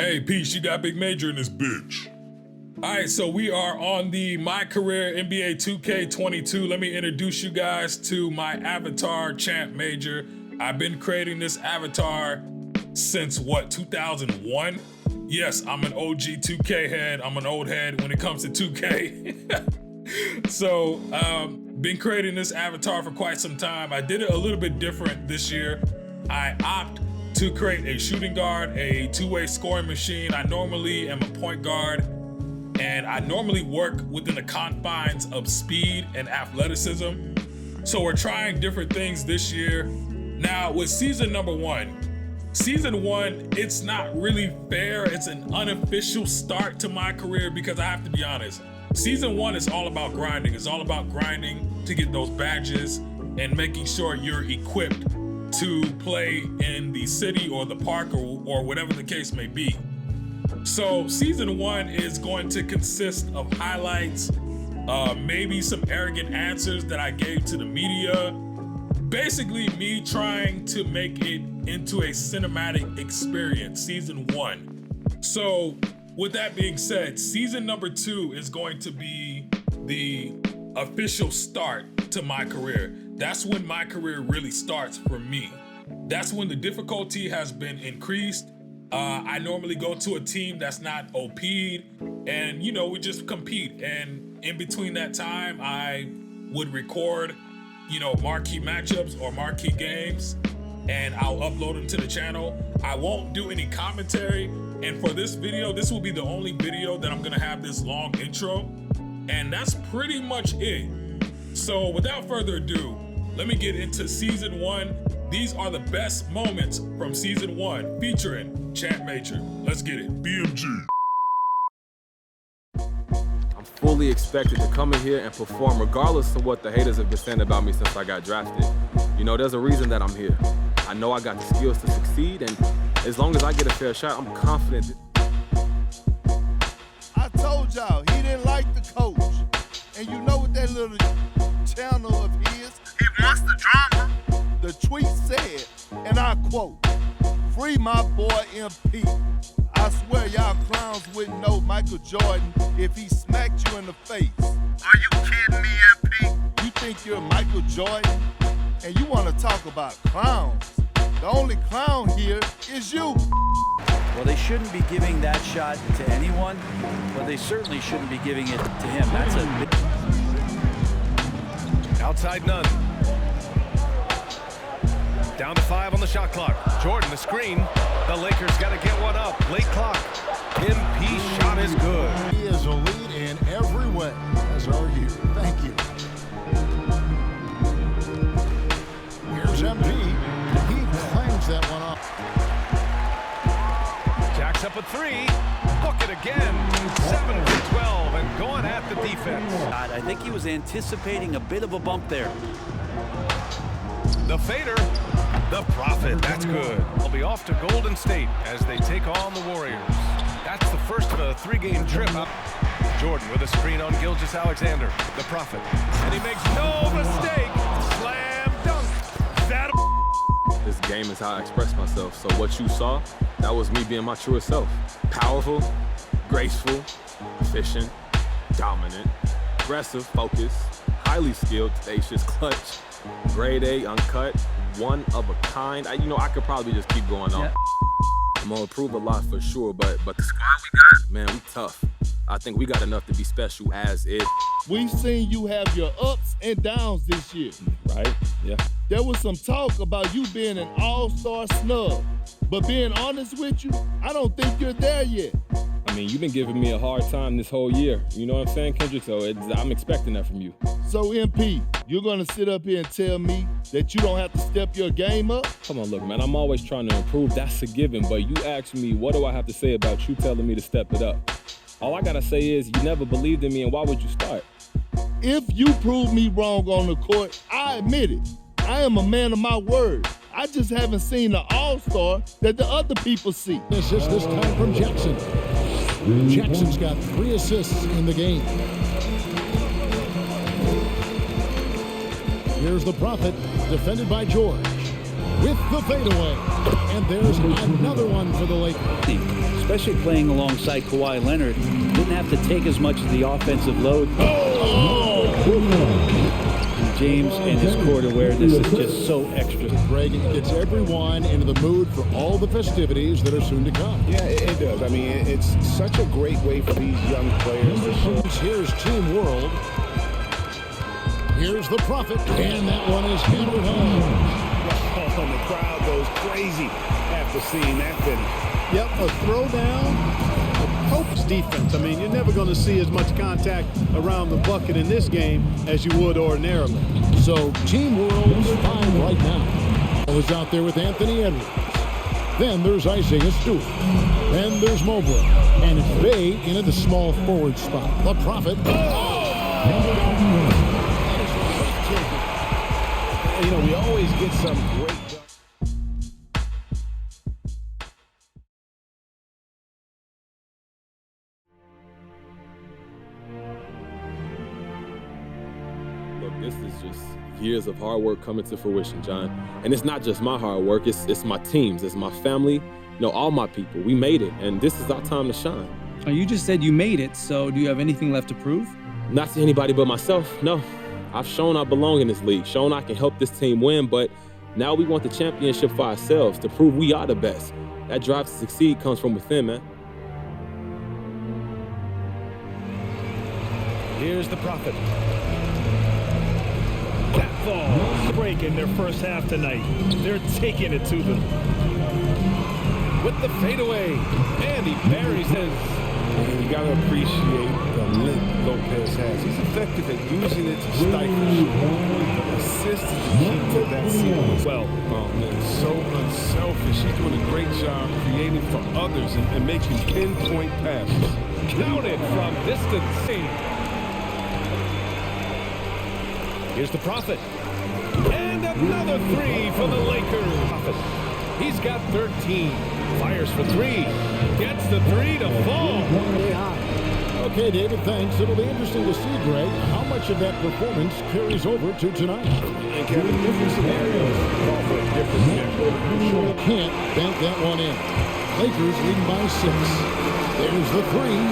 Hey, Peach, you got Big Major in this bitch. All right, so we are on the Mycareer NBA 2K22. Let me introduce you guys to my avatar, Champ Major. I've been creating this avatar since, 2001? Yes, I'm an OG 2K head. I'm an old head when it comes to 2K. So, been creating this avatar for quite some time. I did it a little bit different this year. I opt to create a shooting guard, a two-way scoring machine. I normally am a point guard, and I normally work within the confines of speed and athleticism. So we're trying different things this year. Now with season one, it's not really fair. It's an unofficial start to my career because I have to be honest. Season 1 is all about grinding. It's all about grinding to get those badges and making sure you're equipped to play in the city or the park or whatever the case may be. So season 1 is going to consist of highlights, maybe some arrogant answers that I gave to the media. Basically me trying to make it into a cinematic experience, season 1. So with that being said, season number 2 is going to be the official start to my career. That's when my career really starts for me. That's when the difficulty has been increased. I normally go to a team that's not OP'd and we just compete. And in between that time, I would record, marquee matchups or marquee games, and I'll upload them to the channel. I won't do any commentary. And for this video, this will be the only video that I'm gonna have this long intro. And that's pretty much it. So without further ado, let me get into season 1. These are the best moments from season 1 featuring Champ Major. Let's get it, BMG. I'm fully expected to come in here and perform regardless of what the haters have been saying about me since I got drafted. There's a reason that I'm here. I know I got the skills to succeed, and as long as I get a fair shot, I'm confident I told y'all, he didn't like the coach. And you know what that little channel of his? He wants the drama. The tweet said, and I quote, "Free my boy MP. I swear y'all clowns wouldn't know Michael Jordan if he smacked you in the face." Are you kidding me, MP? You think you're Michael Jordan? And you want to talk about clowns? The only clown here is you. Well, they shouldn't be giving that shot to anyone, but they certainly shouldn't be giving it to him. That's a big... Outside none. Down to 5 on the shot clock. Jordan, the screen. The Lakers got to get one up. Late clock. MP shot is good. He is elite in every way, as are you. Thank you. Here's MP. He claims that one up. Jacks up at 3. Book it again. 7 for 12 and going at the defense. I think he was anticipating a bit of a bump there. The fader. The Prophet. That's good. They'll be off to Golden State as they take on the Warriors. That's the first of a 3-game trip up. Jordan with a screen on Gilgeous-Alexander. The Prophet. And he makes no mistake. Slam dunk. That this game is how I express myself. So what you saw, that was me being my truest self. Powerful, graceful, efficient, dominant, aggressive, focused, highly skilled, tenacious, clutch, grade A, uncut, one of a kind. I could probably just keep going on. Yeah. I'm gonna improve a lot for sure, but the squad we got, man, we tough. I think we got enough to be special as is. We've seen you have your ups and downs this year. Right? Yeah. There was some talk about you being an all-star snub. But being honest with you, I don't think you're there yet. I mean, you've been giving me a hard time this whole year. You know what I'm saying, Kendrick? So I'm expecting that from you. So, MP, you're going to sit up here and tell me that you don't have to step your game up? Come on, look, man, I'm always trying to improve. That's a given. But you asked me, what do I have to say about you telling me to step it up? All I got to say is you never believed in me, and why would you start? If you prove me wrong on the court, I admit it. I am a man of my word. I just haven't seen the all-star that the other people see. Assist this time from Jackson. Jackson's got 3 assists in the game. Here's the Prophet, defended by George, with the fadeaway. And there's another one for the Lakers. especially playing alongside Kawhi Leonard. Didn't have to take as much of the offensive load. James and his court awareness is just so extra. Greg, it gets everyone into the mood for all the festivities that are soon to come. Yeah, it does. I mean, it's such a great way for these young players to show. Here's Team World. Here's the Prophet, and that one is hammered home. Oh, and the crowd goes crazy after seeing that finish. Yep, a throwdown. Pope's defense. I mean, you're never going to see as much contact around the bucket in this game as you would ordinarily. So Team World's fine right now. I was out there with Anthony Edwards. Then there's Isaiah Stewart. Then there's Mobley. And it's Bay into the small forward spot. The Prophet. You know, we always get some great... Look, this is just years of hard work coming to fruition, John. And it's not just my hard work, it's my teams, it's my family, you know, all my people. We made it, and this is our time to shine. Oh, you just said you made it, so do you have anything left to prove? Not to anybody but myself, no. I've shown I belong in this league, shown I can help this team win, but now we want the championship for ourselves to prove we are the best. That drive to succeed comes from within, man. Here's the Prophet. That ball break in their first half tonight. They're taking it to them. With the fadeaway, and he buries his. You got to appreciate the length Lopez has. He's effective at using it to stifle. Assist is the key to that series. Well, oh man, so unselfish. He's doing a great job creating for others and making pinpoint passes. counted from distance. Here's the Prophet. And another three for the Lakers. Prophet. He's got 13. Fires for three. Gets the three to fall. Okay, David, thanks. It'll be interesting to see, Greg, how much of that performance carries over to tonight. And Kevin, different scenarios call for a different scenario. Can't bank that one in. Lakers leading by 6. There's the three.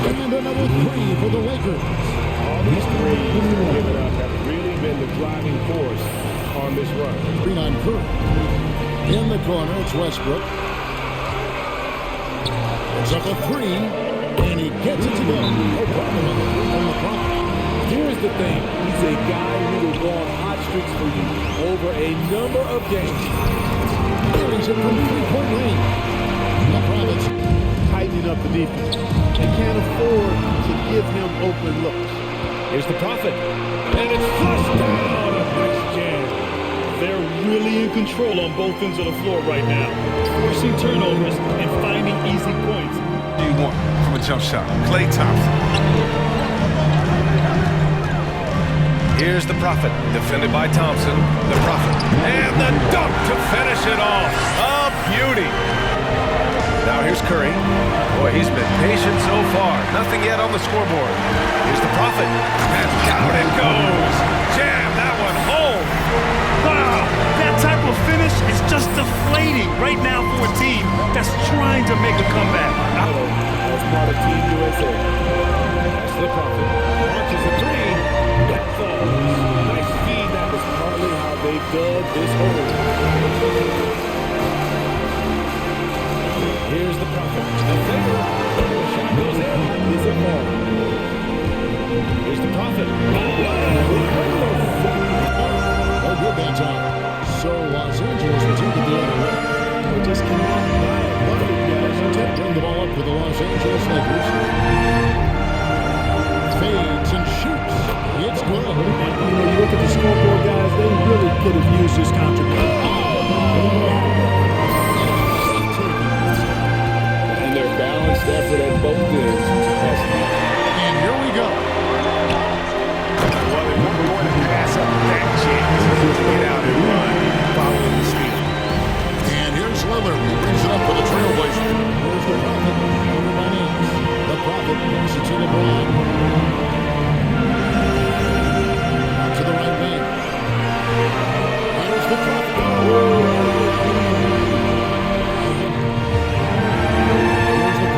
And another three for the Lakers. All these threes given up have really been the driving force on this run. Green on Curry. In the corner, it's Westbrook. It's up a three, and he gets it to go. No problem on the three from the Prophet. Here's the thing. He's a guy who will go on hot streaks for you over a number of games. Carries it from three-point range. The Prophet's Tightening up the defense. They can't afford to give him open looks. Here's the Prophet. And it's flushed down. A nice jam. They're really in control on both ends of the floor right now. Forcing turnovers and finding easy points. What do you want from a jump shot? Klay Thompson. Here's the Prophet, defended by Thompson. The Prophet. And the dunk to finish it off. A beauty. Now here's Curry. Boy, he's been patient so far. Nothing yet on the scoreboard. Here's the Prophet. And down it goes. Jam that one home. Wow, that type of finish is just deflating right now for a team that's trying to make a comeback. As part of Team USA. That's the Prophet. Launches a three. That falls. Nice feed. That was partly how they dug this hole. Here's the Prophet. The fader. The shot goes in. Is it more? Here's the Prophet. Oh, good that time. So Los Angeles will take it the other way. They just cannot buy a bucket, guys. Bring the ball up for the Los Angeles Lakers. Fades and shoots. It's good. You know, you look at the scoreboard, guys, they really could have used this contribution. And their balanced effort at both ends has And here we go. Well, they're not going to pass up that chance to get out and run following the steal. And here's Lillard. He brings it up for the Trailblazers. Here's the Prophet. Over by Nance. The Prophet brings it to LeBron. To the right wing. Here's the Prophet. Here's the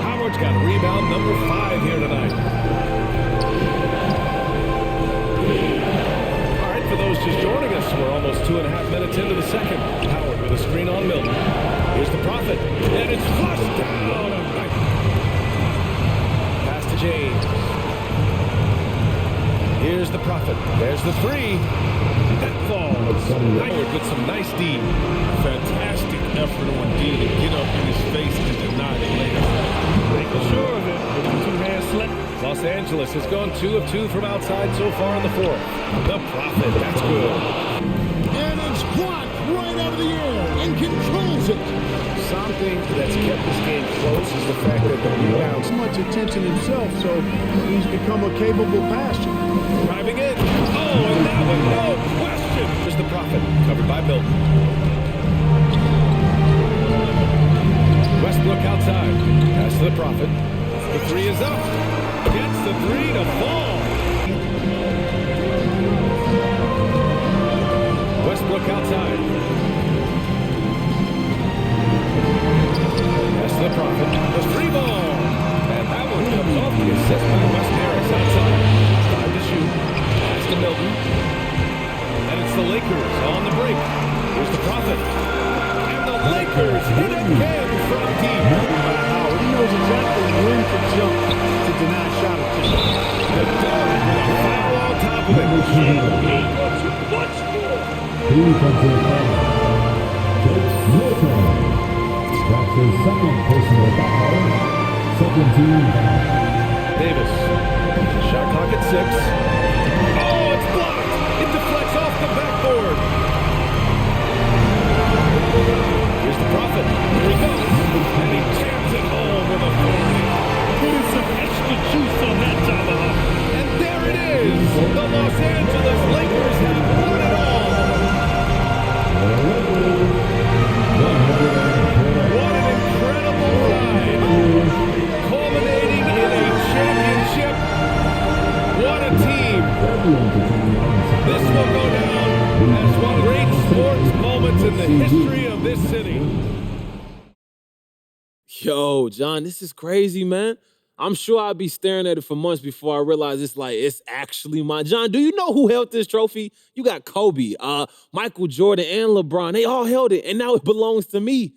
Howard's got rebound number 5 here tonight. All right, for those just joining us, we're almost 2.5 minutes into the second. Howard with a screen on Milton. Here's the Prophet, and it's flushed down. Pass to James. Here's the Prophet. There's the three. That falls. Howard with some nice D. Fantastic effort on D to get up in his face and deny the layup. Making sure of it with the two-hand slip. Los Angeles has gone 2 of 2 from outside so far in the fourth. The Prophet, that's good. And it's blocked right out of the air and controls it. Something that's kept this game close is the fact that the rebounds. Much attention himself, so he's become a capable passer. Driving in. Oh, and that one, no question. There's the Prophet, covered by Milton. Westbrook outside. Pass to the Prophet. The three is up. Gets the three to fall. Westbrook outside. Pass to the Prophet. The three ball. And that one comes off the assist by West Harris outside. Time to shoot. Pass to Milton. And it's the Lakers on the break. Here's the Prophet. And the Lakers hit again from deep. Howard, he knows exactly when to jump to deny shot attempt. The dog with a foul on top of it. What's more? Defensive foul. Jake Milton. That's his second personal foul. Second team foul. Davis. Shot clock at 6. Oh, it's blocked. It deflects off the backboard. Here's the Prophet. Here he goes. And he jams it home with authority. Putting some extra juice on that tomahawk. And there it is. The Los Angeles Lakers have won it all. What an incredible ride. Culminating in a championship. What a team. This will go down as one of the great sports moments in the history of this city. Yo, John, this is crazy, man. I'm sure I'd be staring at it for months before I realize it's actually mine. John, do you know who held this trophy? You got Kobe, Michael Jordan, and LeBron. They all held it, and now it belongs to me.